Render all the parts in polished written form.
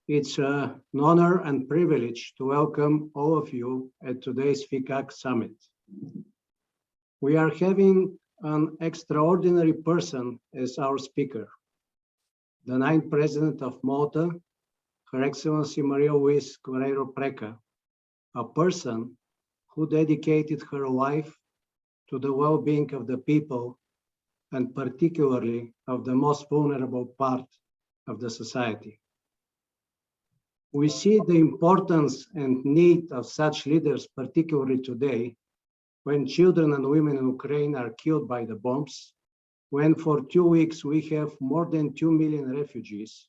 It's an honor and privilege to welcome all of you at today's FICAC Summit. We are having an extraordinary person as our speaker, the ninth President of Malta, Her Excellency Marie-Louise Coleiro Preca, a person who dedicated her life to the well-being of the people and particularly of the most vulnerable part of the society. We see the importance and need of such leaders, particularly today, when children and women in Ukraine are killed by the bombs, when for 2 weeks we have more than 2 million refugees,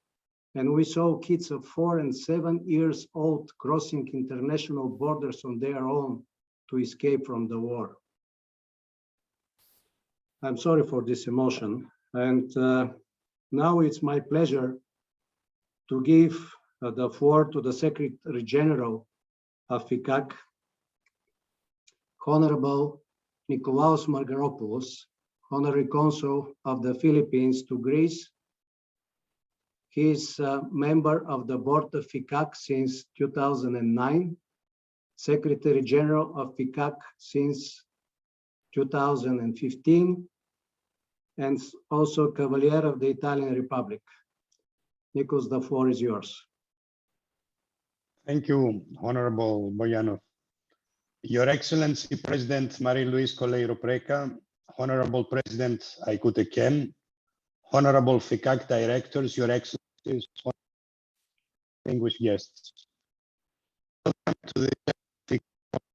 and we saw kids of 4 and 7 years old crossing international borders on their own to escape from the war. I'm sorry for this emotion, and now it's my pleasure to give the floor to the Secretary General of FICAC, Honorable Nikos Margaropoulos, Honorary Consul of the Philippines to Greece. He is a member of the Board of FICAC since 2009, Secretary General of FICAC since 2015, and also Cavalier of the Italian Republic. Nikos, the floor is yours. Thank you, Honorable Boyanov. Your Excellency President Marie-Louise Coleiro Preca, Honorable President Aykut Eken, Honorable FICAC Directors, Your Excellencies, distinguished guests. Welcome to the FICAC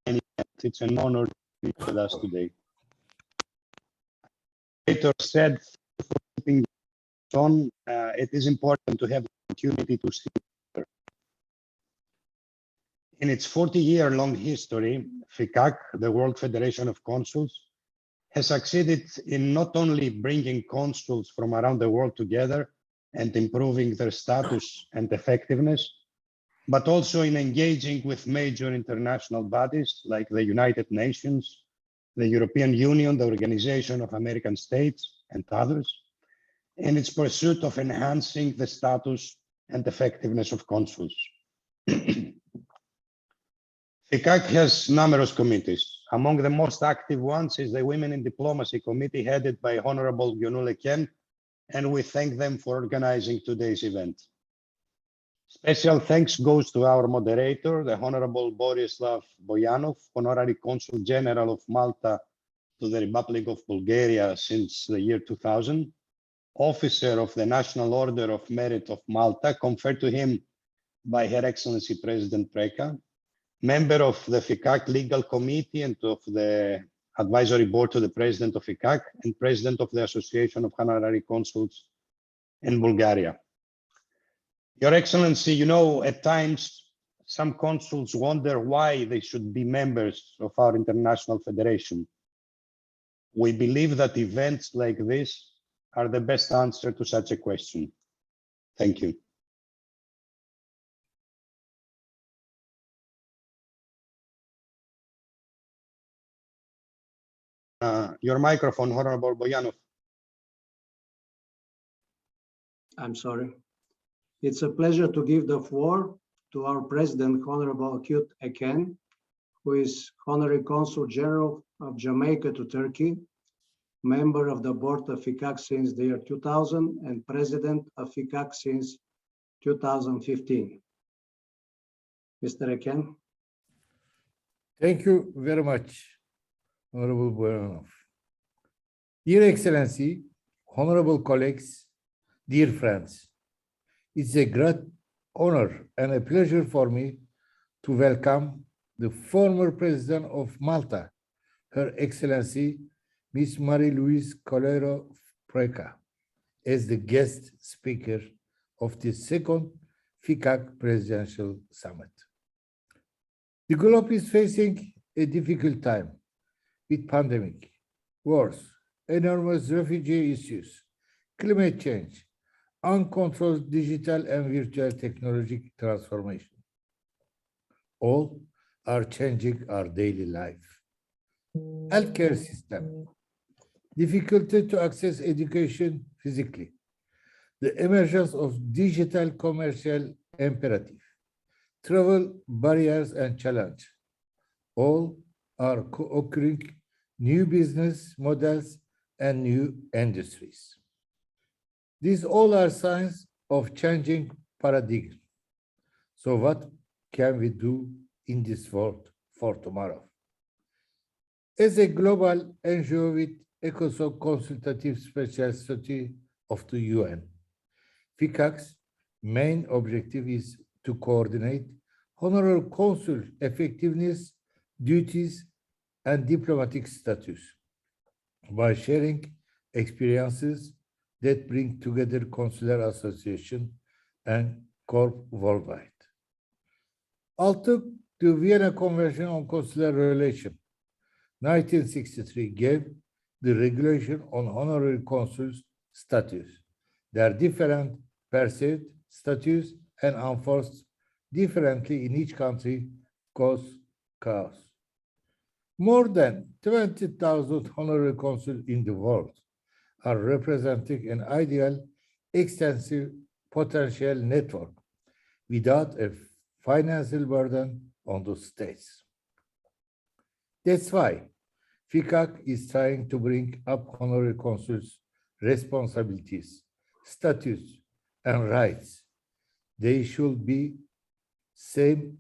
event. It's an honor to be with us today. The moderator said, for keeping on, it is important to have the opportunity to see. In its 40-year-long history, FICAC, the World Federation of Consuls, has succeeded in not only bringing consuls from around the world together and improving their status and effectiveness, but also in engaging with major international bodies like the United Nations, the European Union, the Organization of American States, and others, in its pursuit of enhancing the status and effectiveness of consuls. FICAC has numerous committees. Among the most active ones is the Women in Diplomacy Committee headed by Honorable Gonul Eken, and we thank them for organizing today's event. Special thanks goes to our moderator, the Honorable Borislav Boyanov, Honorary Consul General of Malta to the Republic of Bulgaria since the year 2000, Officer of the National Order of Merit of Malta, conferred to him by Her Excellency President Preca, member of the FICAC Legal Committee and of the Advisory Board to the President of FICAC, and President of the Association of Honorary Consuls in Bulgaria. Your Excellency, you know, at times, some consuls wonder why they should be members of our international federation. We believe that events like this are the best answer to such a question. Thank you. Your microphone, Honorable Boyanov. I'm sorry. It's a pleasure to give the floor to our President, Honorable Aykut Eken, who is Honorary Consul General of Jamaica to Turkey, member of the Board of FICAC since the year 2000, and President of FICAC since 2015. Mr. Eken. Thank you very much, Honorable Boyanov. Dear Excellency, honorable colleagues, dear friends, it's a great honor and a pleasure for me to welcome the former President of Malta, Her Excellency Ms. Marie-Louise Coleiro Preca, as the guest speaker of the second FICAC Presidential Summit. The globe is facing a difficult time with pandemic, wars, enormous refugee issues, climate change, uncontrolled digital and virtual technology transformation. All are changing our daily life. Healthcare system, difficulty to access education physically, the emergence of digital commercial imperative. Travel barriers and challenge. All are occurring new business models and new industries. These all are signs of changing paradigm. So what can we do in this world for tomorrow? As a global NGO with ECOSOC consultative specialty of the UN, FICAC's main objective is to coordinate honorary consul effectiveness, duties, and diplomatic status by sharing experiences that bring together consular association and corps worldwide. Although the Vienna Convention on Consular Relations, 1963, gave the regulation on honorary consuls status. Their different perceived status and enforced differently in each country cause chaos. More than 20,000 honorary consuls in the world are representing an ideal, extensive potential network without a financial burden on the states. That's why FICAC is trying to bring up honorary consuls' responsibilities, status, and rights. They should be same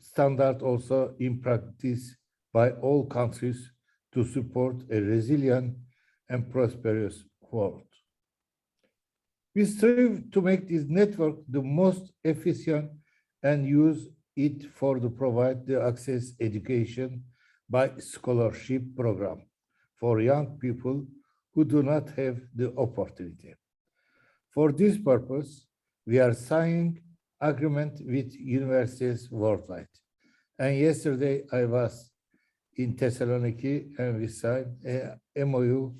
standard also in practice by all countries to support a resilient and prosperous world. We strive to make this network the most efficient and use it for to provide the access education by scholarship program for young people who do not have the opportunity. For this purpose, we are signing agreement with universities worldwide. And yesterday I was in Thessaloniki and we signed a MOU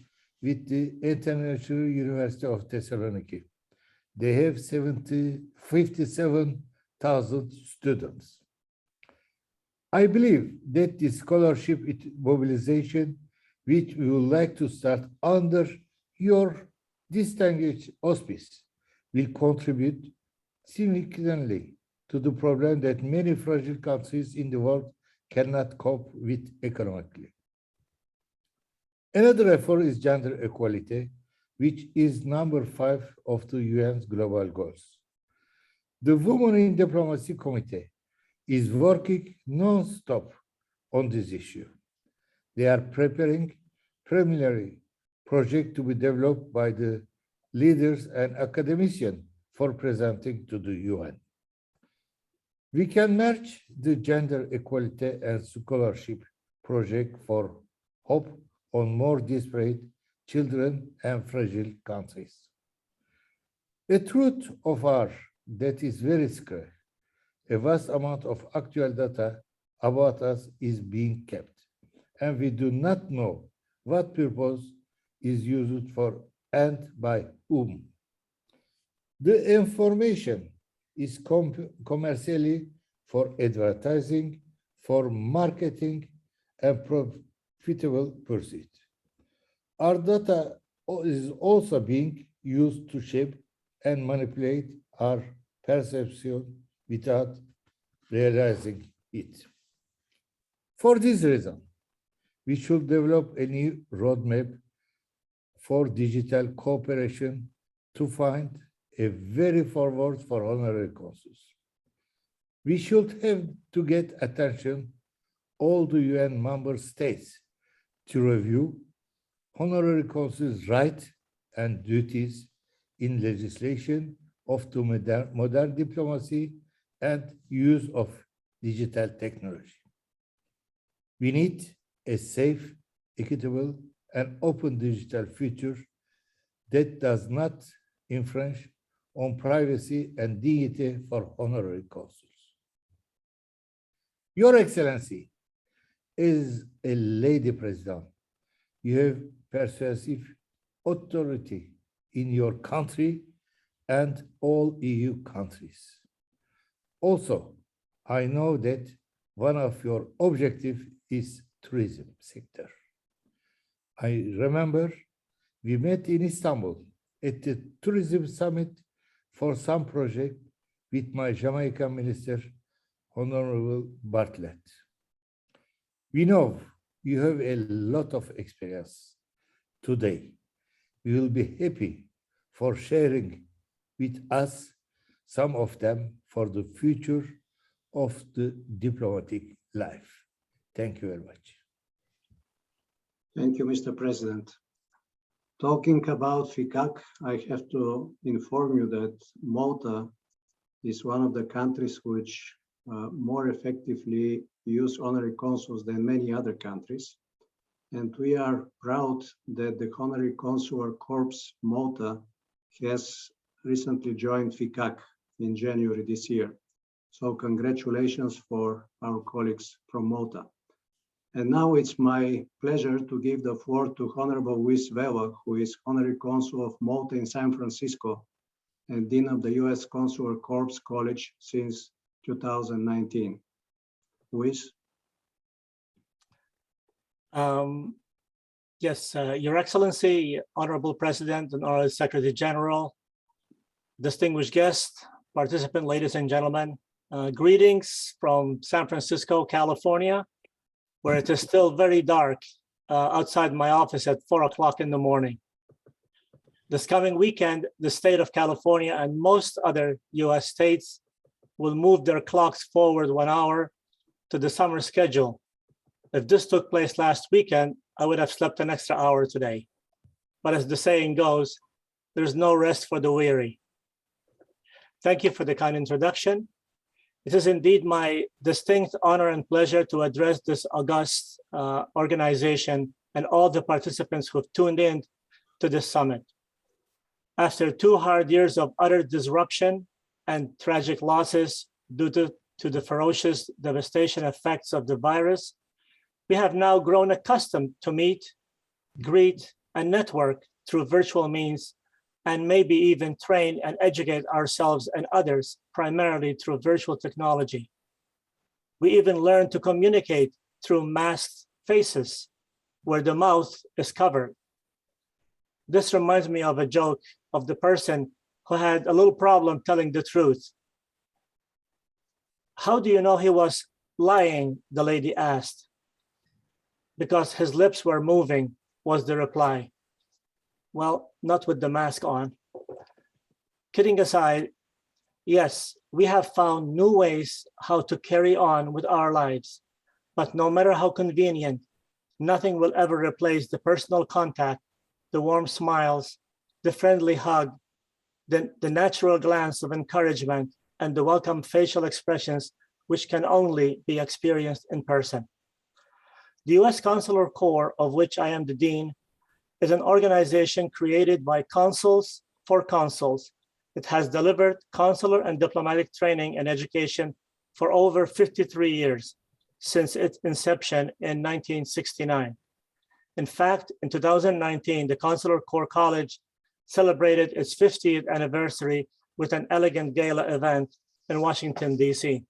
with the International University of Thessaloniki. They have 57,000 students. I believe that the scholarship mobilization, which we would like to start under your distinguished auspice, will contribute significantly to the problem that many fragile countries in the world cannot cope with economically. Another effort is gender equality, which is number 5 of the UN's global goals. The Women in Diplomacy Committee is working non-stop on this issue. They are preparing preliminary project to be developed by the leaders and academicians for presenting to the UN. We can merge the gender equality and scholarship project for hope on more disparate children and fragile countries. The truth of our that is very scarce. A vast amount of actual data about us is being kept, and we do not know what purpose is used for and by whom. The information is commercially for advertising, for marketing, and profitable pursuit. Our data is also being used to shape and manipulate our perception without realizing it. For this reason, we should develop a new roadmap for digital cooperation to find a way forward for honorary consuls. We should have to get attention all the UN member states to review honorary consuls' rights and duties in legislation of the modern diplomacy and use of digital technology. We need a safe, equitable, and open digital future that does not infringe on privacy and dignity for honorary consuls. Your Excellency, as a lady president, you have persuasive authority in your country and all EU countries. Also, I know that one of your objectives is tourism sector. I remember we met in Istanbul at the tourism summit for some project with my Jamaican minister, Honorable Bartlett. We know you have a lot of experience today. We will be happy for sharing with us some of them for the future of the diplomatic life. Thank you very much. Thank you, Mr. President. Talking about FICAC, I have to inform you that Malta is one of the countries which more effectively use honorary consuls than many other countries. And we are proud that the Honorary Consular Corps Malta has recently joined FICAC in January this year. So congratulations for our colleagues from Malta. And now it's my pleasure to give the floor to Honorable Luis Vella, who is Honorary Consul of Malta in San Francisco and Dean of the US Consular Corps College since 2019. Luis? Yes, Your Excellency, Honorable President and Honorary Secretary General, distinguished guests, participants, ladies and gentlemen, greetings from San Francisco, California, where it is still very dark outside my office at 4 o'clock in the morning. This coming weekend, the state of California and most other US states will move their clocks forward 1 hour to the summer schedule. If this took place last weekend, I would have slept an extra hour today. But as the saying goes, there's no rest for the weary. Thank you for the kind introduction. It is indeed my distinct honor and pleasure to address this august organization and all the participants who have tuned in to this summit. After 2 hard years of utter disruption and tragic losses due to the ferocious devastation effects of the virus, we have now grown accustomed to meet, greet, and network through virtual means, and maybe even train and educate ourselves and others primarily through virtual technology. We even learn to communicate through masked faces where the mouth is covered. This reminds me of a joke of the person who had a little problem telling the truth. How do you know he was lying? The lady asked. Because his lips were moving, was the reply. Well, not with the mask on. Kidding aside, yes, we have found new ways how to carry on with our lives, but no matter how convenient, nothing will ever replace the personal contact, the warm smiles, the friendly hug, the natural glance of encouragement, and the welcome facial expressions, which can only be experienced in person. The US Consular Corps, of which I am the Dean, is an organization created by consuls for consuls. It has delivered consular and diplomatic training and education for over 53 years, since its inception in 1969. In fact, in 2019, the Consular Corps College celebrated its 50th anniversary with an elegant gala event in Washington, DC.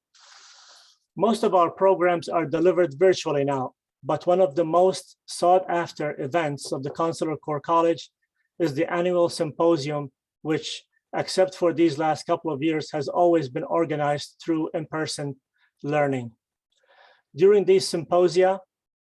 Most of our programs are delivered virtually now, but one of the most sought after events of the Consular Corps College is the annual symposium, which, except for these last couple of years, has always been organized through in-person learning. During these symposia,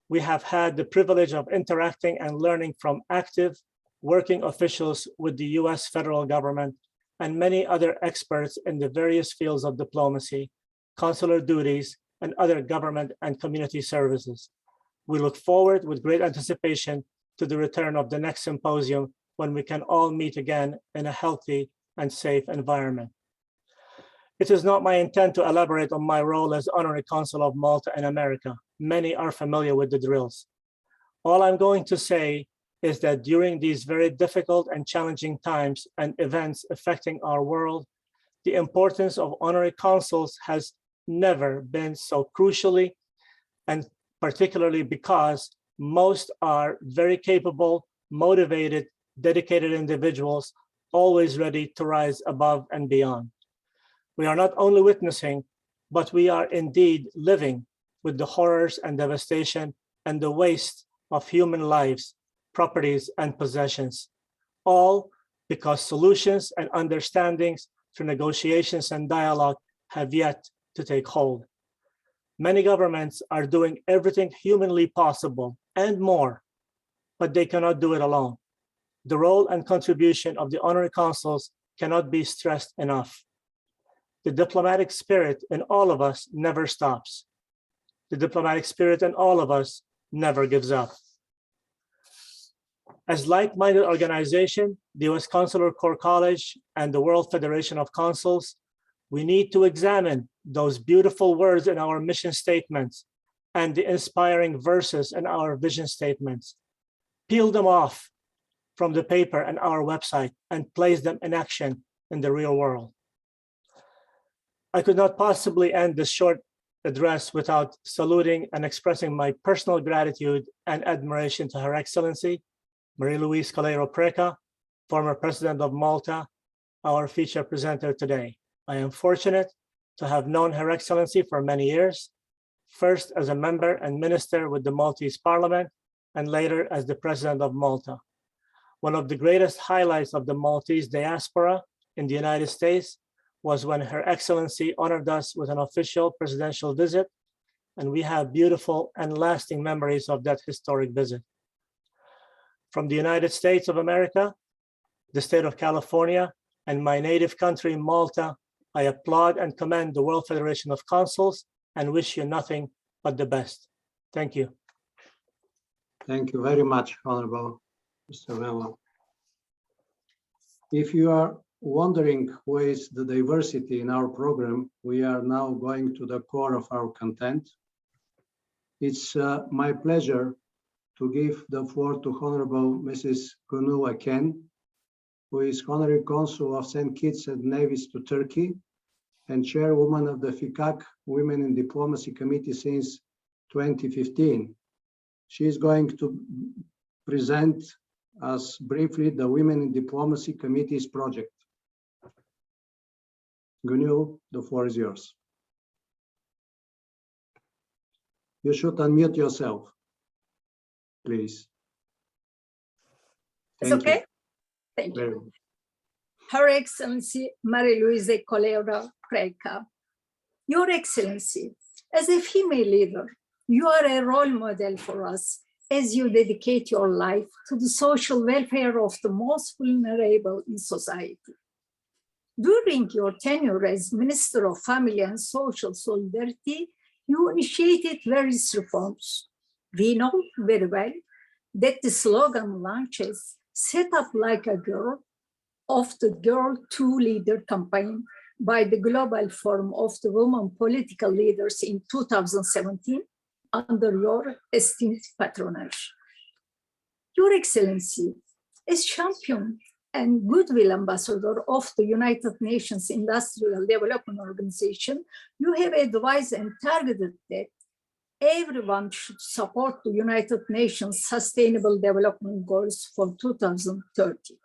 we have had the privilege of interacting and learning from active working officials with the US federal government and many other experts in the various fields of diplomacy, consular duties, and other government and community services. We look forward with great anticipation to the return of the next symposium when we can all meet again in a healthy and safe environment. It is not my intent to elaborate on my role as Honorary Consul of Malta in America. Many are familiar with the drills. All I'm going to say is that during these very difficult and challenging times and events affecting our world, the importance of honorary consuls has never been so crucially, and particularly because most are very capable, motivated, dedicated individuals, always ready to rise above and beyond. We are not only witnessing, but we are indeed living with the horrors and devastation and the waste of human lives, properties, and possessions, all because solutions and understandings through negotiations and dialogue have yet to take hold. Many governments are doing everything humanly possible and more, but they cannot do it alone. The role and contribution of the honorary consuls cannot be stressed enough. The diplomatic spirit in all of us never stops. The diplomatic spirit in all of us never gives up. As like-minded organization, the US Consular Corps College and the World Federation of Consuls, we need to examine those beautiful words in our mission statements and the inspiring verses in our vision statements. Peel them off from the paper and our website and place them in action in the real world. I could not possibly end this short address without saluting and expressing my personal gratitude and admiration to Her Excellency, Marie-Louise Coleiro Preca, former President of Malta, our feature presenter today. I am fortunate to have known Her Excellency for many years, first as a member and minister with the Maltese Parliament, and later as the President of Malta. One of the greatest highlights of the Maltese diaspora in the United States was when Her Excellency honored us with an official presidential visit, and we have beautiful and lasting memories of that historic visit. From the United States of America, the state of California, and my native country, Malta, I applaud and commend the World Federation of Consuls and wish you nothing but the best. Thank you. Thank you very much, Honorable Mr. Vella. If you are wondering who is the diversity in our program, we are now going to the core of our content. It's my pleasure to give the floor to Honorable Mrs. Gonul Eken, who is Honorary Consul of St. Kitts and Nevis to Turkey and Chairwoman of the FICAC Women in Diplomacy Committee since 2015. She is going to present us briefly the Women in Diplomacy Committee's project. Gonul, the floor is yours. You should unmute yourself, please. It's okay? Thank you. Her Excellency Marie-Louise Coleiro Preca, Your Excellency, as a female leader, you are a role model for us as you dedicate your life to the social welfare of the most vulnerable in society. During your tenure as Minister of Family and Social Solidarity, you initiated various reforms. We know very well that the slogan launches "Set Up Like a Girl" of the Girl to Leader campaign by the Global Forum of the Women Political Leaders in 2017 under your esteemed patronage. Your Excellency, as champion and goodwill ambassador of the United Nations Industrial Development Organization, you have advised and targeted that everyone should support the United Nations Sustainable Development Goals for 2030.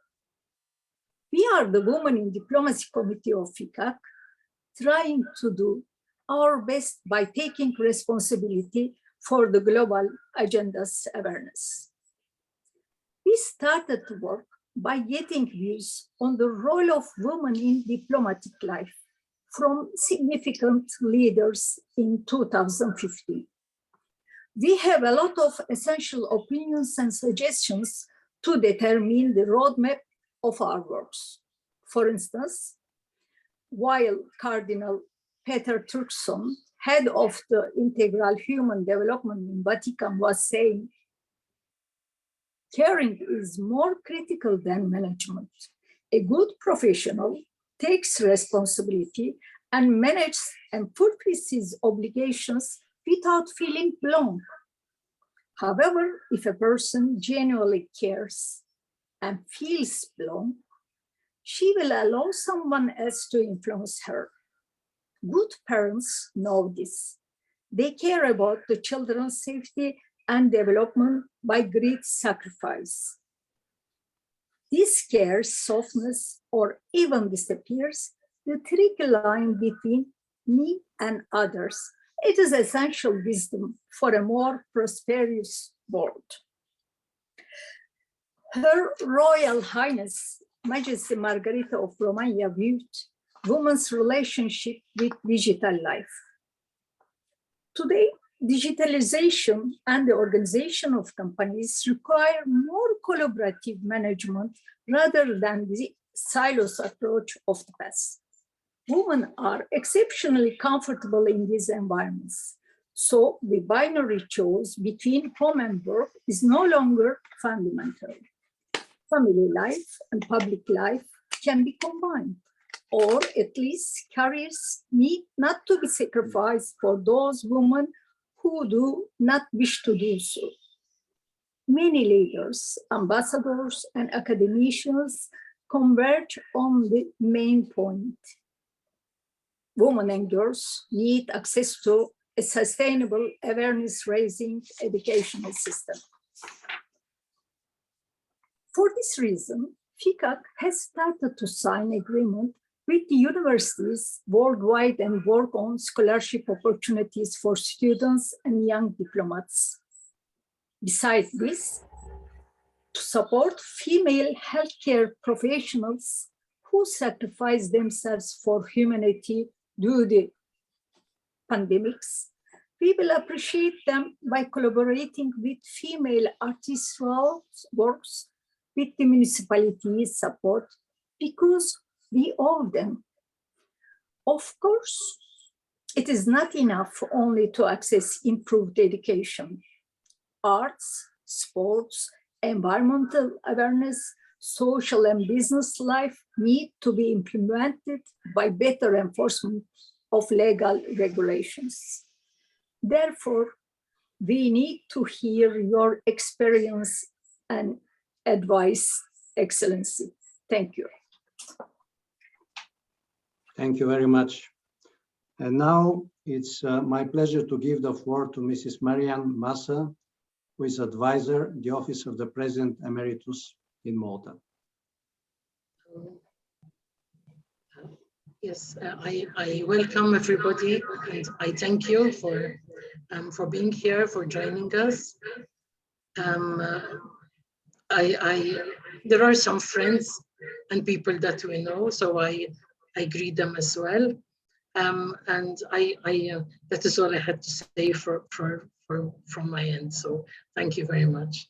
We are the Women in Diplomacy Committee of FICAC, trying to do our best by taking responsibility for the global agenda's awareness. We started to work by getting views on the role of women in diplomatic life from significant leaders in 2015. We have a lot of essential opinions and suggestions to determine the roadmap of our works. For instance, while Cardinal Peter Turkson, head of the Integral Human Development in Vatican, was saying, caring is more critical than management. A good professional takes responsibility and manages and fulfills his obligations without feeling belong. However, if a person genuinely cares and feels belong, she will allow someone else to influence her. Good parents know this. They care about the children's safety and development by great sacrifice. This care softens or even disappears the tricky line between me and others. It is essential wisdom for a more prosperous world. Her Royal Highness Majesty Margarita of Romania viewed women's relationship with digital life. Today, digitalization and the organization of companies require more collaborative management rather than the silos approach of the past. Women are exceptionally comfortable in these environments. So the binary choice between home and work is no longer fundamental. Family life and public life can be combined, or at least careers need not to be sacrificed for those women who do not wish to do so. Many leaders, ambassadors, and academicians converge on the main point. Women and girls need access to a sustainable awareness-raising educational system. For this reason, FICAC has started to sign agreement with the universities worldwide and work on scholarship opportunities for students and young diplomats. Besides this, to support female healthcare professionals who sacrifice themselves for humanity due to the pandemics, we will appreciate them by collaborating with female artisanal works with the municipality's support because we owe them. Of course, it is not enough only to access improved education. Arts, sports, environmental awareness, social and business life need to be implemented by better enforcement of legal regulations. Therefore, we need to hear your experience and advice, Excellency. Thank you. Thank you very much. And now it's my pleasure to give the floor to Mrs. Marian Massa, who is advisor, the Office of the President Emeritus in Malta. Yes, I welcome everybody, and I thank you for being here, for joining us. There are some friends and people that we know, so I greet them as well. And that is all I had to say from my end. So thank you very much.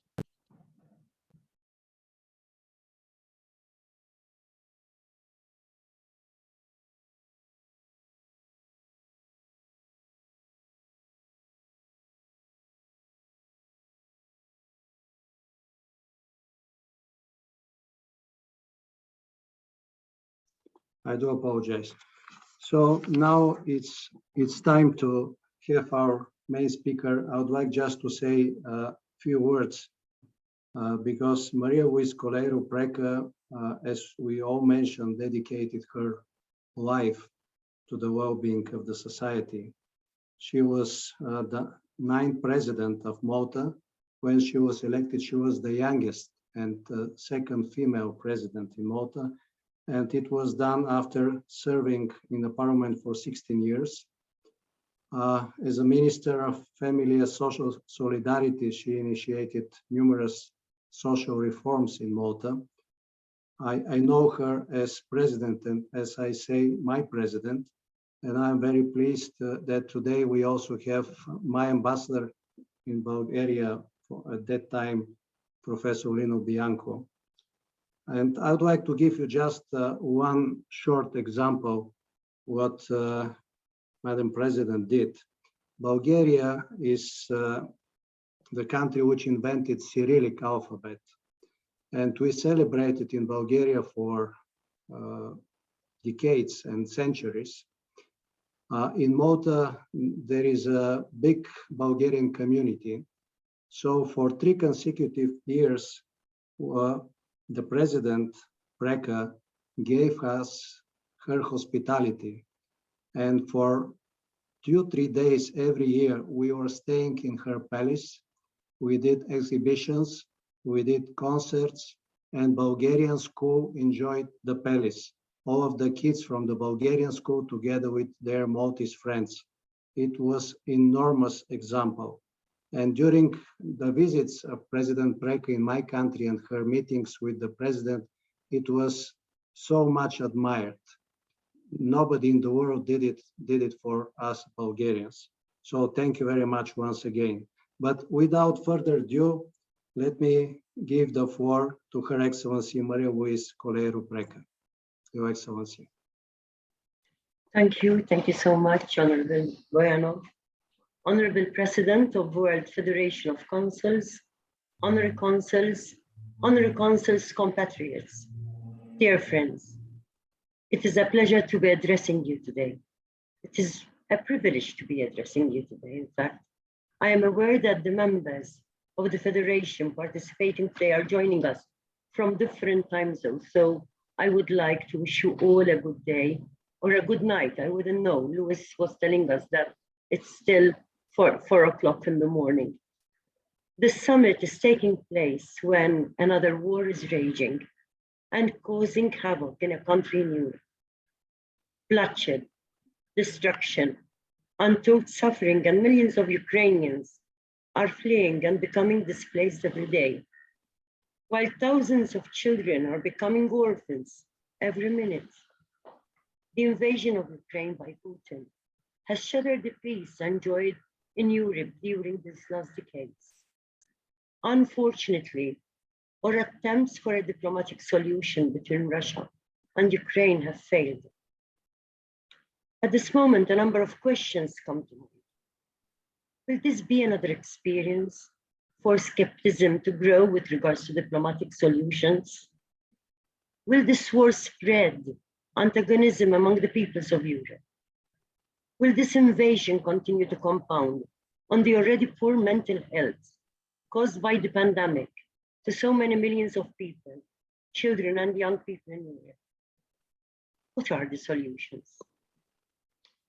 I do apologize. So now it's time to have our main speaker. I would like just to say a few words because Marie-Louise Coleiro Preca, as we all mentioned, dedicated her life to the well-being of the society. She was the 9th president of Malta. When she was elected, she was the youngest and second female president in Malta. And it was done after serving in the parliament for 16 years. As a Minister of Family and Social Solidarity, she initiated numerous social reforms in Malta. I know her as president and, as I say, my president, and I'm very pleased that today we also have my ambassador in Bulgaria at that time, Professor Lino Bianco. And I would like to give you just one short example what Madam President did. Bulgaria is the country which invented Cyrillic alphabet. And we celebrated in Bulgaria for decades and centuries. In Malta, there is a big Bulgarian community. So for 3 consecutive years, the President, Preca, gave us her hospitality. And for 2-3 days every year, we were staying in her palace. We did exhibitions, we did concerts, and Bulgarian school enjoyed the palace. All of the kids from the Bulgarian school together with their Maltese friends. It was enormous example. And during the visits of President Preca in my country and her meetings with the president, it was so much admired. nobody in the world did it for us Bulgarians. So thank you very much once again. But without further ado, let me give the floor to Her Excellency Marie-Louise Coleiro Preca. Your Excellency. Thank you so much, Honorable Boyanov, Honorable President of World Federation of Consuls, Honorary Consuls, compatriots, dear friends. It is a pleasure to be addressing you today. It is a privilege to be addressing you today. In fact, I am aware that the members of the Federation participating today are joining us from different time zones. So I would like to wish you all a good day or a good night. I wouldn't know. Louis was telling us that it's still 4 o'clock in the morning. This summit is taking place when another war is raging and causing havoc in a country in Europe. Bloodshed, destruction, untold suffering, and millions of Ukrainians are fleeing and becoming displaced every day, while thousands of children are becoming orphans every minute. The invasion of Ukraine by Putin has shattered the peace enjoyed in Europe during these last decades. Unfortunately, our attempts for a diplomatic solution between Russia and Ukraine have failed. At this moment, a number of questions come to mind. Will this be another experience for skepticism to grow with regards to diplomatic solutions? Will this war spread antagonism among the peoples of Europe? Will this invasion continue to compound on the already poor mental health caused by the pandemic to so many millions of people, children and young people in Europe? What are the solutions?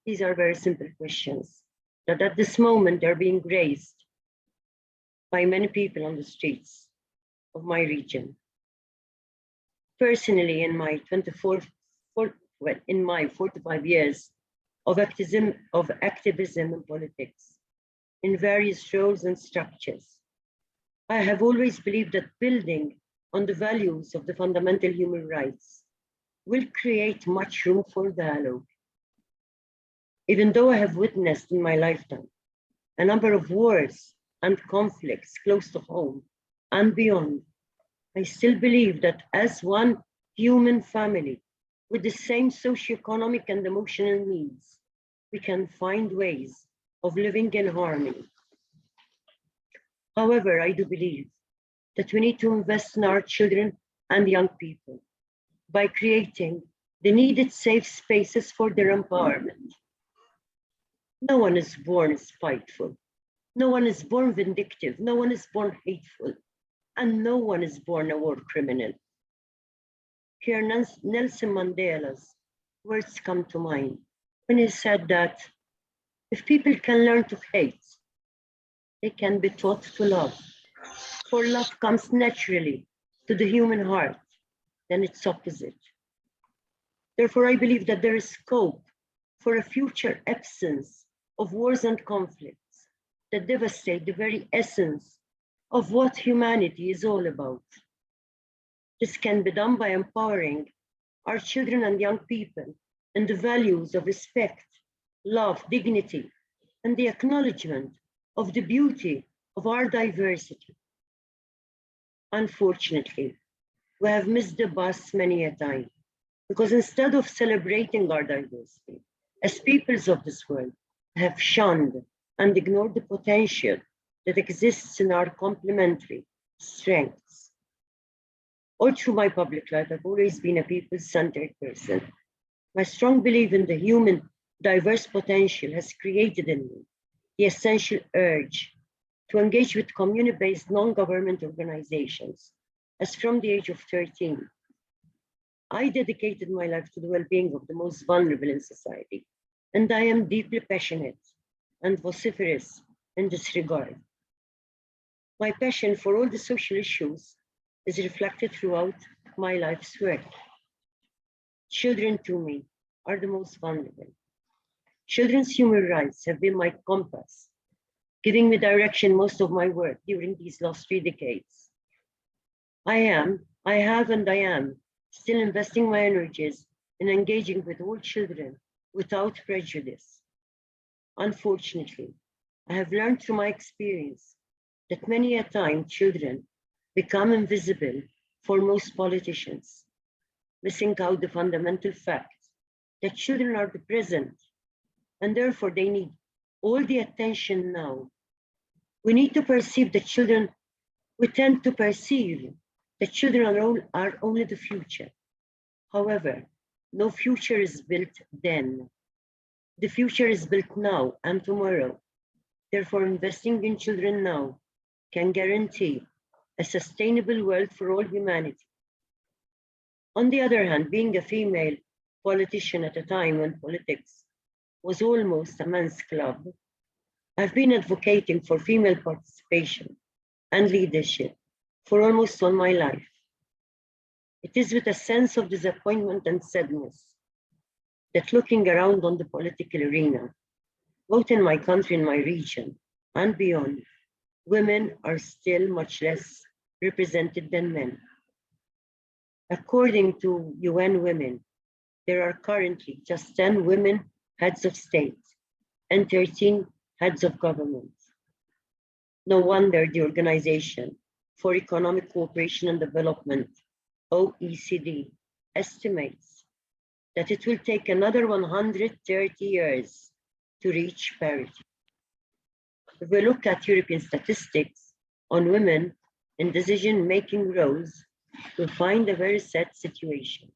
These are very simple questions that at this moment are being raised by many people on the streets of my region. Personally, in my 45 years of activism in politics, in various roles and structures, I have always believed that building on the values of the fundamental human rights will create much room for dialogue. Even though I have witnessed in my lifetime a number of wars and conflicts close to home and beyond, I still believe that as one human family with the same socioeconomic and emotional needs, we can find ways of living in harmony. However, I do believe that we need to invest in our children and young people by creating the needed safe spaces for their empowerment. No one is born spiteful. No one is born vindictive. No one is born hateful. And no one is born a war criminal. Here, Nelson Mandela's words come to mind when he said that if people can learn to hate, they can be taught to love. For love comes naturally to the human heart than its opposite. Therefore, I believe that there is scope for a future absence of wars and conflicts that devastate the very essence of what humanity is all about. This can be done by empowering our children and young people in the values of respect, love, dignity, and the acknowledgement of the beauty of our diversity. Unfortunately, we have missed the bus many a time, because instead of celebrating our diversity, as peoples of this world have shunned and ignored the potential that exists in our complementary strengths. All through my public life, I've always been a people-centered person. My strong belief in the human diverse potential has created in me the essential urge to engage with community-based non-government organizations as from the age of 13. I dedicated my life to the well-being of the most vulnerable in society, and I am deeply passionate and vociferous in this regard. My passion for all the social issues is reflected throughout my life's work. Children to me are the most vulnerable. Children's human rights have been my compass, giving me direction most of my work during these last 3 decades. I am still investing my energies in engaging with all children without prejudice. Unfortunately, I have learned through my experience that many a time children become invisible for most politicians, missing out the fundamental fact that children are the present and therefore they need all the attention now. We need to perceive that children, we tend to perceive that children are only the future. However, no future is built then. The future is built now and tomorrow. Therefore, investing in children now can guarantee a sustainable world for all humanity. On the other hand, being a female politician at a time when politics was almost a man's club, I've been advocating for female participation and leadership for almost all my life. It is with a sense of disappointment and sadness that looking around on the political arena, both in my country and my region and beyond, women are still much less represented than men. According to UN Women, there are currently just 10 women heads of state and 13 heads of government. No wonder the Organization for Economic Cooperation and Development, OECD, estimates that it will take another 130 years to reach parity. If we look at European statistics on women in decision-making roles, we'll find a very sad situation.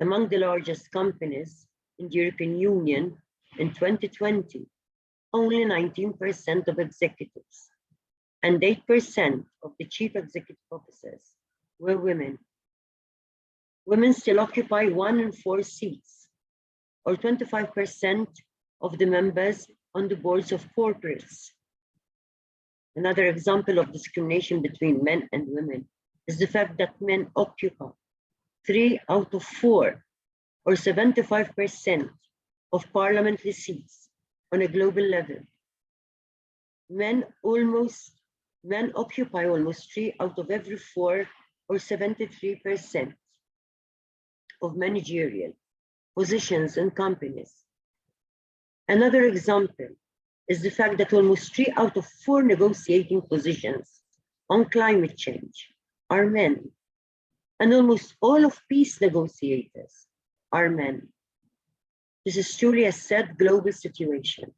Among the largest companies in the European Union in 2020, only 19% of executives and 8% of the chief executive officers were women. Women still occupy 1 in 4 seats, or 25% of the members on the boards of corporates. Another example of discrimination between men and women is the fact that men occupy 3 out of 4, or 75% of parliamentary seats on a global level. Men occupy almost 3 out of every 4, or 73% of managerial positions in companies. Another example is the fact that almost 3 out of 4 negotiating positions on climate change are men, and almost all of peace negotiators are men. This is truly a sad global situation,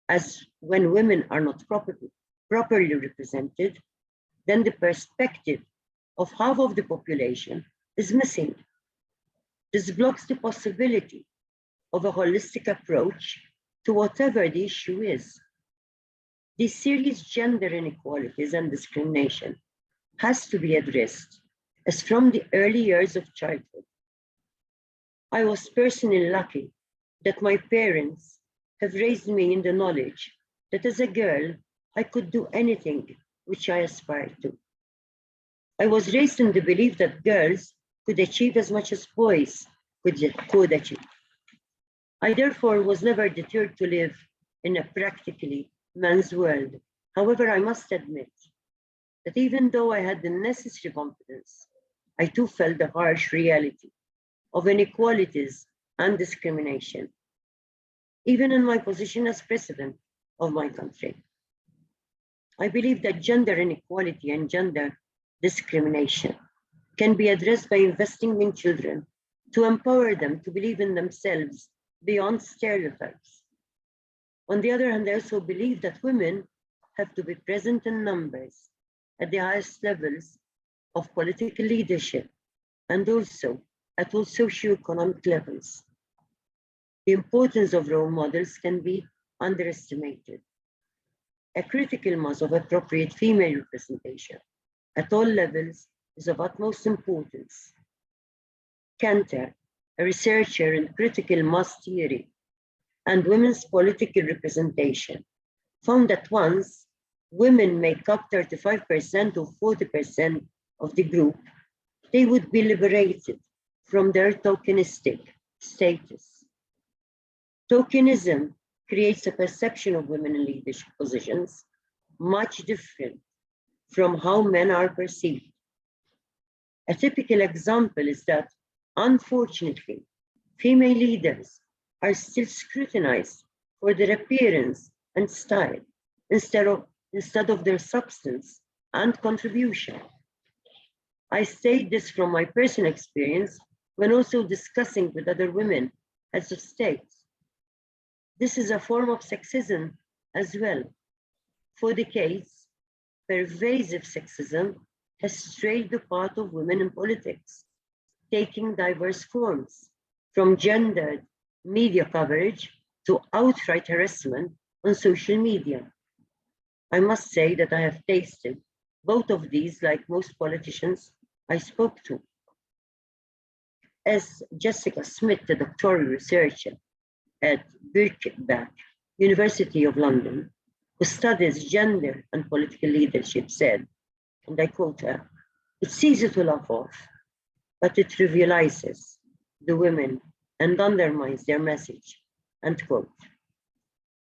as when women are not properly represented, then the perspective of half of the population is missing. This blocks the possibility of a holistic approach to whatever the issue is. These serious gender inequalities and discrimination has to be addressed as from the early years of childhood. I was personally lucky that my parents have raised me in the knowledge that as a girl, I could do anything which I aspired to. I was raised in the belief that girls could achieve as much as boys could achieve. I therefore was never deterred to live in a practically man's world. However, I must admit that even though I had the necessary confidence, I too felt the harsh reality of inequalities and discrimination, even in my position as president of my country. I believe that gender inequality and gender discrimination can be addressed by investing in children to empower them to believe in themselves beyond stereotypes. On the other hand, I also believe that women have to be present in numbers at the highest levels of political leadership and also at all socioeconomic levels. The importance of role models can be underestimated. A critical mass of appropriate female representation at all levels is of utmost importance. Cantor, a researcher in critical mass theory and women's political representation, found that once women make up 35% or 40% of the group, they would be liberated from their tokenistic status. Tokenism creates a perception of women in leadership positions much different from how men are perceived. A typical example is that, unfortunately, female leaders are still scrutinized for their appearance and style instead of their substance and contribution. I state this from my personal experience when also discussing with other women heads of states. This is a form of sexism as well. For decades, pervasive sexism has strayed the path of women in politics, taking diverse forms, from gendered media coverage to outright harassment on social media. I must say that I have tasted both of these like most politicians I spoke to. As Jessica Smith, the doctoral researcher at Birkbeck, University of London, who studies gender and political leadership, said, and I quote her, "It's easy to laugh off, but it trivializes the women and undermines their message," end quote.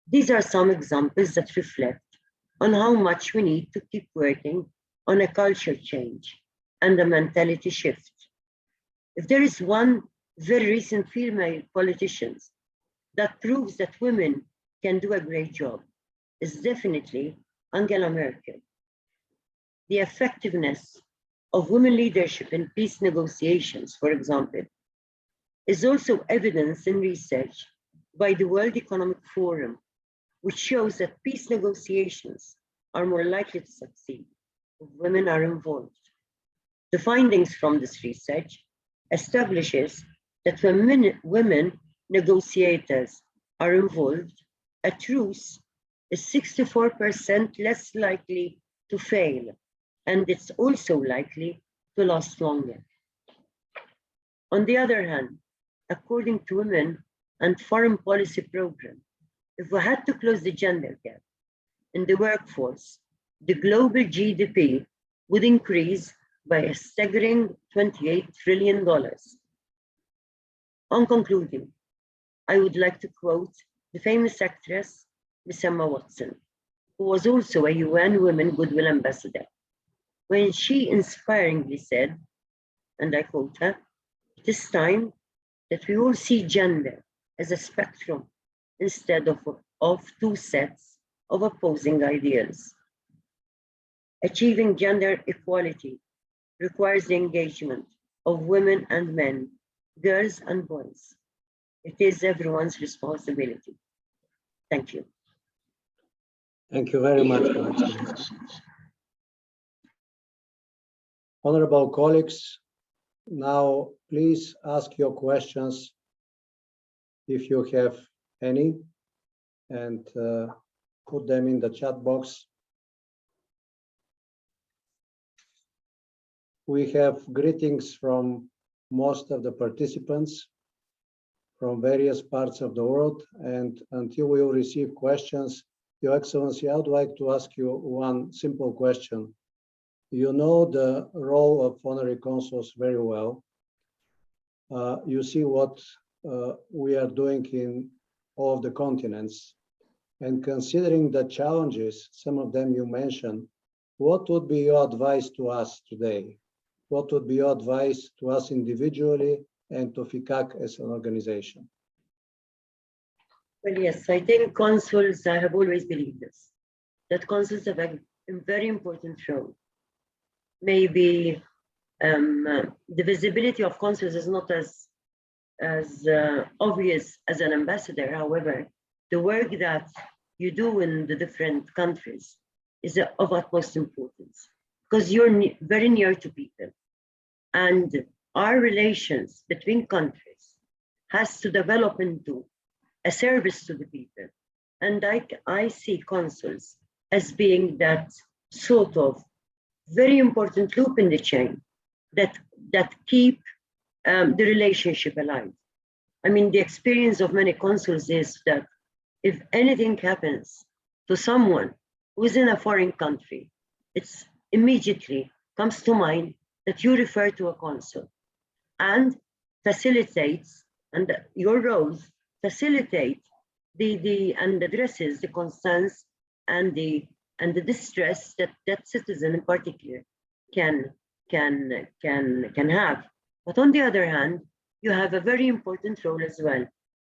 These are some examples that reflect on how much we need to keep working on a culture change and a mentality shift. If there is one very recent female politician that proves that women can do a great job, it's definitely Angela Merkel. The effectiveness of women leadership in peace negotiations, for example, is also evidenced in research by the World Economic Forum, which shows that peace negotiations are more likely to succeed if women are involved. The findings from this research establishes that when women negotiators are involved, a truce is 64% less likely to fail, and it's also likely to last longer. On the other hand, according to Women and Foreign Policy Program, if we had to close the gender gap in the workforce, the global GDP would increase by a staggering $28 trillion. On concluding, I would like to quote the famous actress, Miss Emma Watson, who was also a UN Women Goodwill Ambassador, when she inspiringly said, and I quote her, "It is time that we all see gender as a spectrum instead of two sets of opposing ideals. Achieving gender equality requires the engagement of women and men, girls and boys. It is everyone's responsibility." Thank you. Thank you very much, Your Excellency. Honorable colleagues, now please ask your questions if you have any, and put them in the chat box. We have greetings from most of the participants from various parts of the world, and until we will receive questions, Your Excellency, I would like to ask you one simple question. You know the role of honorary consuls very well. You see what we are doing in all of the continents, and considering the challenges, some of them you mentioned, what would be your advice to us today? What would be your advice to us individually and to FICAC as an organization? Well, yes, I think consuls, I have always believed this, that consuls have a very important role. Maybe the visibility of consuls is not as obvious as an ambassador. However, the work that you do in the different countries is of utmost importance, because you're very near to people. And our relations between countries has to develop into a service to the people. And I see consuls as being that sort of very important loop in the chain that keep the relationship alive. I mean, the experience of many consuls is that if anything happens to someone who's in a foreign country, it's immediately comes to mind that you refer to a consul and facilitates, and your roles facilitate and addresses the concerns and the distress that citizen in particular can have. But on the other hand, you have a very important role as well,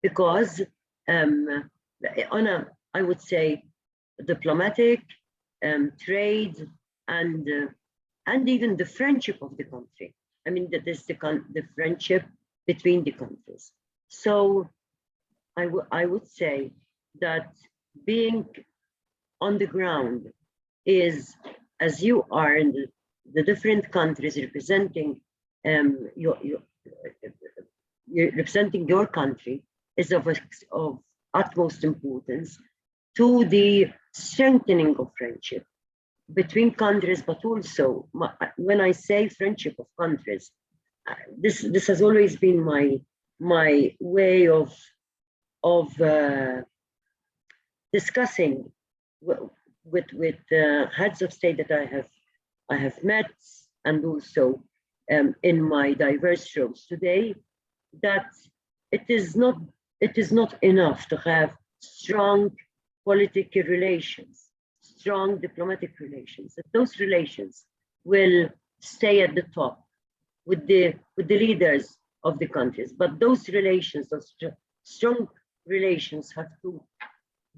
because on a, I would say, diplomatic, trade, and even the friendship of the country. I mean, that is the friendship between the countries. So I would say that being on the ground is, as you are in the different countries representing representing your country, is of utmost importance to the strengthening of friendship between countries, but also when I say friendship of countries, this has always been my way of discussing with heads of state that I have met, and also in my diverse roles today, that it is not enough to have strong political relations, strong diplomatic relations. That those relations will stay at the top with the leaders of the countries, but those relations, those strong relations, have to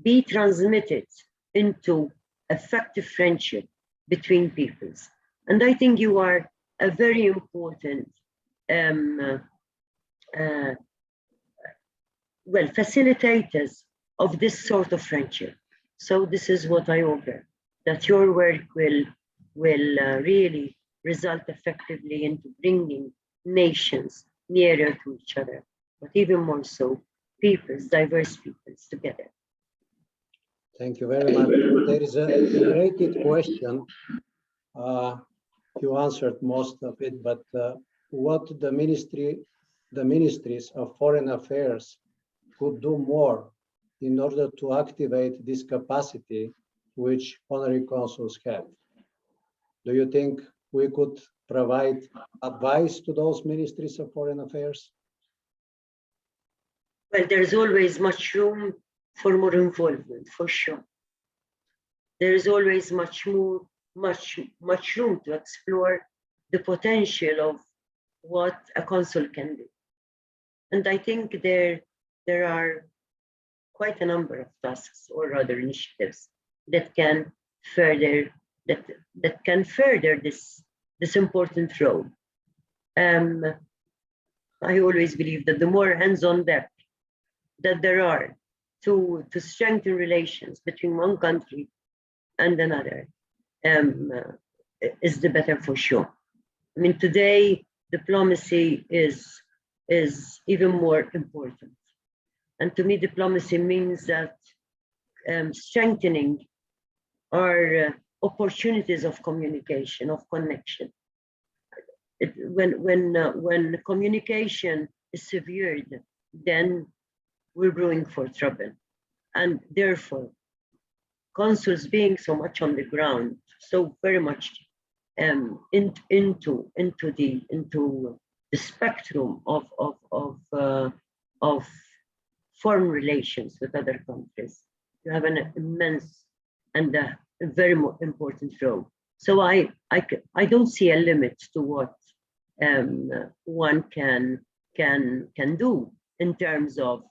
be transmitted into effective friendship between peoples. And I think you are a very important facilitators of this sort of friendship. So this is what I offer, that your work will really result effectively into bringing nations nearer to each other, but even more so, peoples, diverse peoples together. Thank you very much. There is a related question. You answered most of it, but what the ministries of foreign affairs could do more in order to activate this capacity which honorary consuls have? Do you think we could provide advice to those ministries of foreign affairs? Well, there's always much room for more involvement, for sure. There is always much room to explore the potential of what a consul can do. And I think there are quite a number of tasks or other initiatives that can further this important role. I always believe that the more hands-on deck that there are to strengthen relations between one country and another, is the better, for sure. I mean, today diplomacy is even more important, and to me, diplomacy means that strengthening our opportunities of communication, of connection. When communication is severed, then we're brewing for trouble, and therefore, consuls being so much on the ground, so very much into the spectrum of foreign relations with other countries, you have an immense and a very important role. So I don't see a limit to what one can do in terms of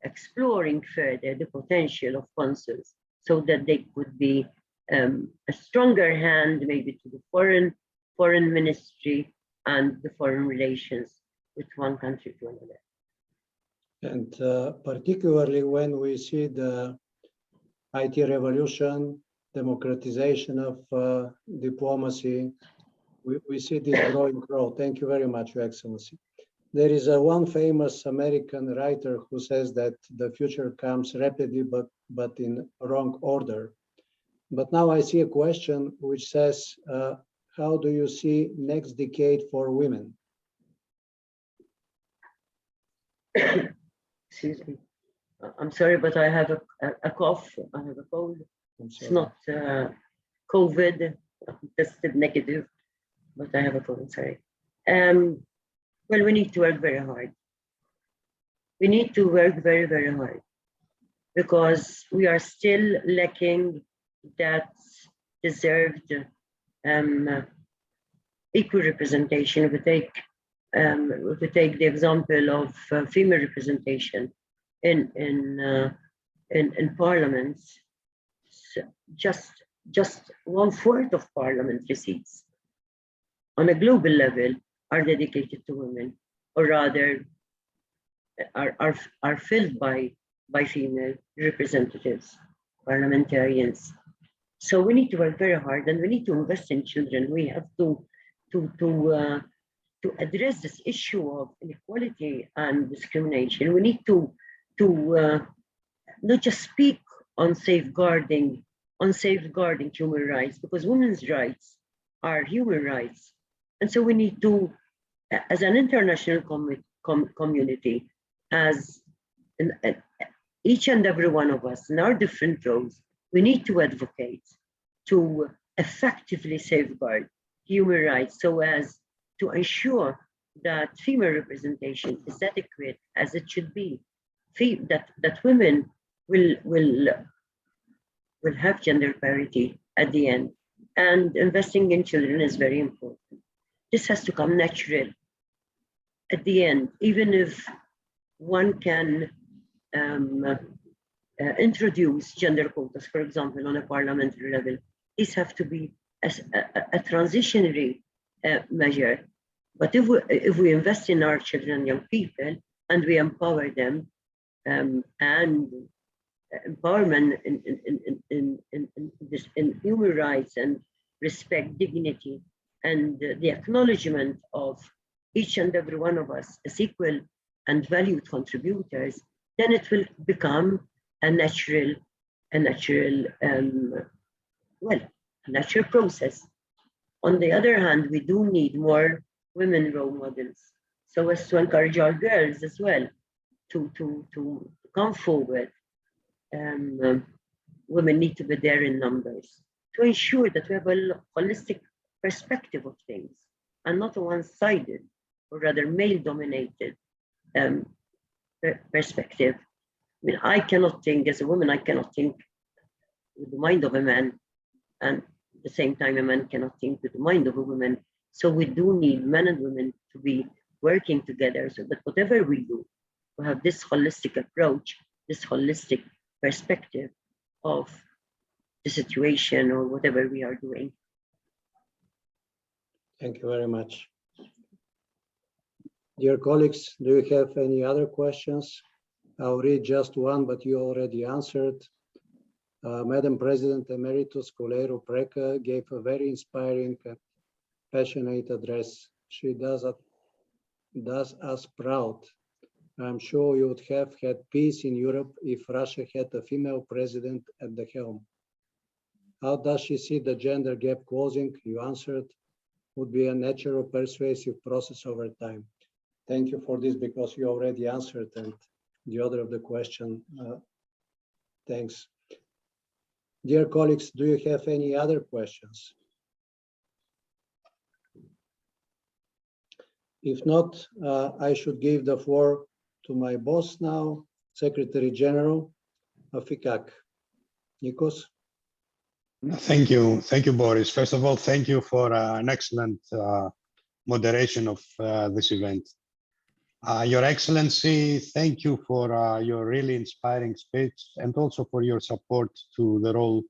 exploring further the potential of consuls, so that they could be a stronger hand maybe to the foreign ministry and the foreign relations with one country to another. And particularly when we see the IT revolution, democratization of diplomacy, we see this growing role. Thank you very much, Your Excellency. There is one famous American writer who says that the future comes rapidly, but in wrong order. But now I see a question which says, how do you see next decade for women? Excuse me. I'm sorry, but I have a cough. I have a cold. It's not COVID. I'm tested negative, but I have a cold. Sorry. Well, we need to work very hard. We need to work very, very hard, because we are still lacking that deserved equal representation. We take to take the example of female representation in parliaments, just 1/4 of parliamentary seats on a global level are dedicated to women, or rather are filled by female representatives, parliamentarians. So we need to work very hard, and we need to invest in children. We have to address this issue of inequality and discrimination. We need to not just speak on safeguarding human rights, because women's rights are human rights. And so we need to, as an international community, as each and every one of us in our different roles, we need to advocate to effectively safeguard human rights so as to ensure that female representation is adequate as it should be, that women will have gender parity at the end. And investing in children is very important. This has to come natural at the end, even if one can introduce gender quotas, for example, on a parliamentary level. These have to be a transitionary measure. But if we invest in our children and young people and we empower them, and empowerment in human rights and respect, dignity, and the acknowledgement of each and every one of us as equal and valued contributors, then it will become a natural process. On the other hand, we do need more women role models, so as to encourage our girls as well to come forward. Women need to be there in numbers to ensure that we have a holistic perspective of things and not a one-sided or rather male-dominated perspective. I mean, I cannot think as a woman, I cannot think with the mind of a man, and at the same time, a man cannot think with the mind of a woman. So we do need men and women to be working together so that whatever we do, we have this holistic approach, this holistic perspective of the situation or whatever we are doing. Thank you very much. Dear colleagues, do you have any other questions? I'll read just one, but you already answered. Madam President Emeritus Coleiro Preca gave a very inspiring and passionate address. She does us proud. I'm sure you would have had peace in Europe if Russia had a female president at the helm. How does she see the gender gap closing? You answered, would be a natural persuasive process over time. Thank you for this, because you already answered, and the other of the question, thanks. Dear colleagues, do you have any other questions? If not, I should give the floor to my boss now, Secretary General of FICAC. Nikos? Thank you, Boris. First of all, thank you for an excellent moderation of this event. Your Excellency, thank you for your really inspiring speech and also for your support to the role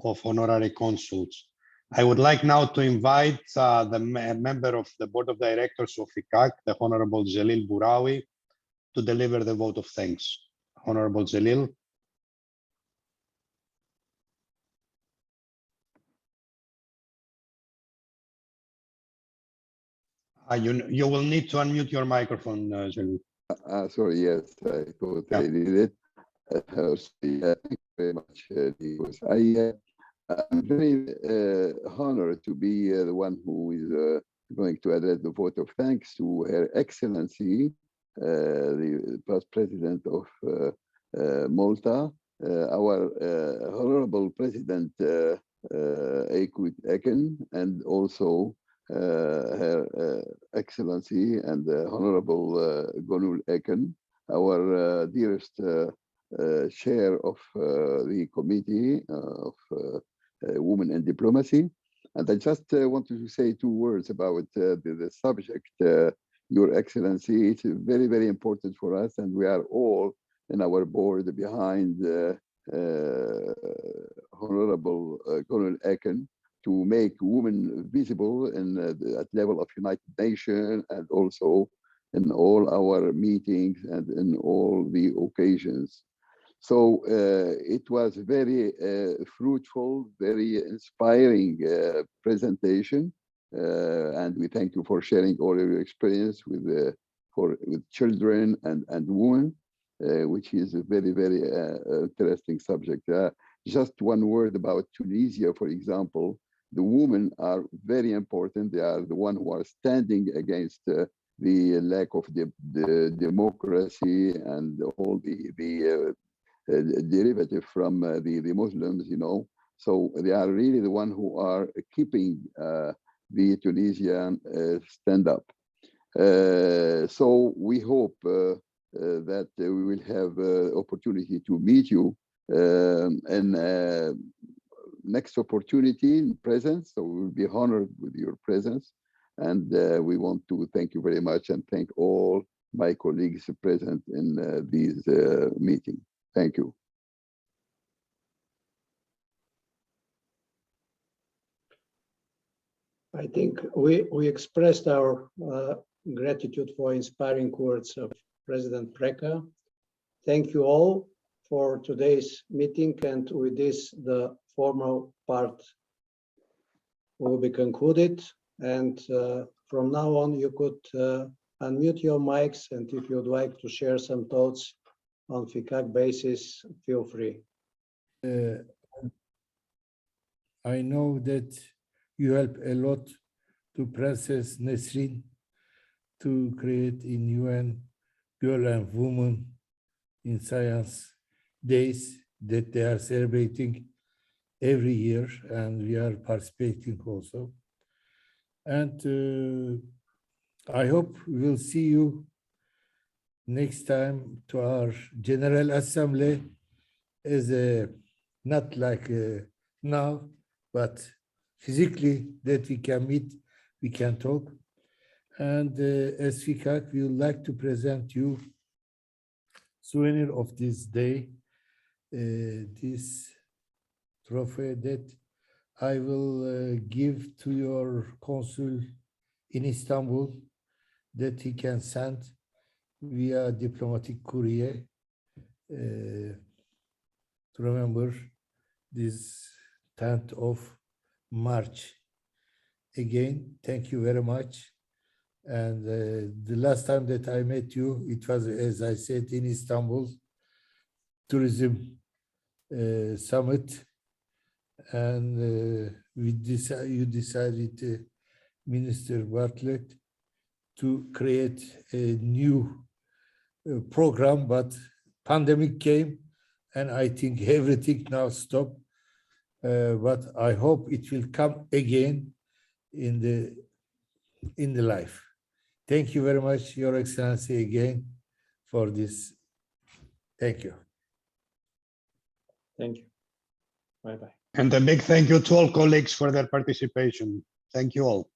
of honorary consuls. I would like now to invite the member of the Board of Directors of FICAC, the Honorable Zelil Bouraoui, to deliver the vote of thanks. Honorable Zelil. You will need to unmute your microphone, Zelil. Sorry, yes, I thought I did it. Thank you very much, Nikos. I'm very honored to be the one who is going to address the vote of thanks to Her Excellency, the past President of Malta, our Honorable President Aykut Eken, and also Her Excellency and Honorable Gonul Eken, our dearest chair of the Committee of Women and Diplomacy. And I just wanted to say 2 words about the subject Your Excellency. It's very, very important for us, and we are all in our board behind Honorable Gonul Eken to make women visible at level of United Nations and also in all our meetings and in all the occasions. So it was very fruitful, very inspiring presentation, and we thank you for sharing all of your experience with children and women, which is a very, very interesting subject. Just one word about Tunisia, for example. The women are very important. They are the ones who are standing against the lack of the democracy and all the derivative from the Muslims, you know. So they are really the ones who are keeping the Tunisian stand up. So we hope that we will have opportunity to meet you and next opportunity in presence. So we will be honored with your presence. And we want to thank you very much and thank all my colleagues present in this meeting. Thank you. I think we expressed our gratitude for inspiring words of President Preca. Thank you all for today's meeting, and with this, the formal part will be concluded. And from now on, you could unmute your mics, and if you'd like to share some thoughts on FICAC basis, feel free. I know that you help a lot to Princess Nesrin to create in UN Girl and Woman in Science Days that they are celebrating every year, and we are participating also. And I hope we'll see you next time to our General Assembly as a, not like now, but physically that we can meet, we can talk. And as FICAC, we would like to present you souvenir of this day, this trophy that I will give to your consul in Istanbul that he can send via diplomatic courier to remember this 10th of March. Again, thank you very much. And the last time that I met you, it was, as I said, in Istanbul Tourism Summit. And you decided, Minister Bartlett, to create a new program, but pandemic came, and I think everything now stopped. But I hope it will come again in the life. Thank you very much, Your Excellency, again for this. Thank you. Thank you. Bye-bye. And a big thank you to all colleagues for their participation. Thank you all.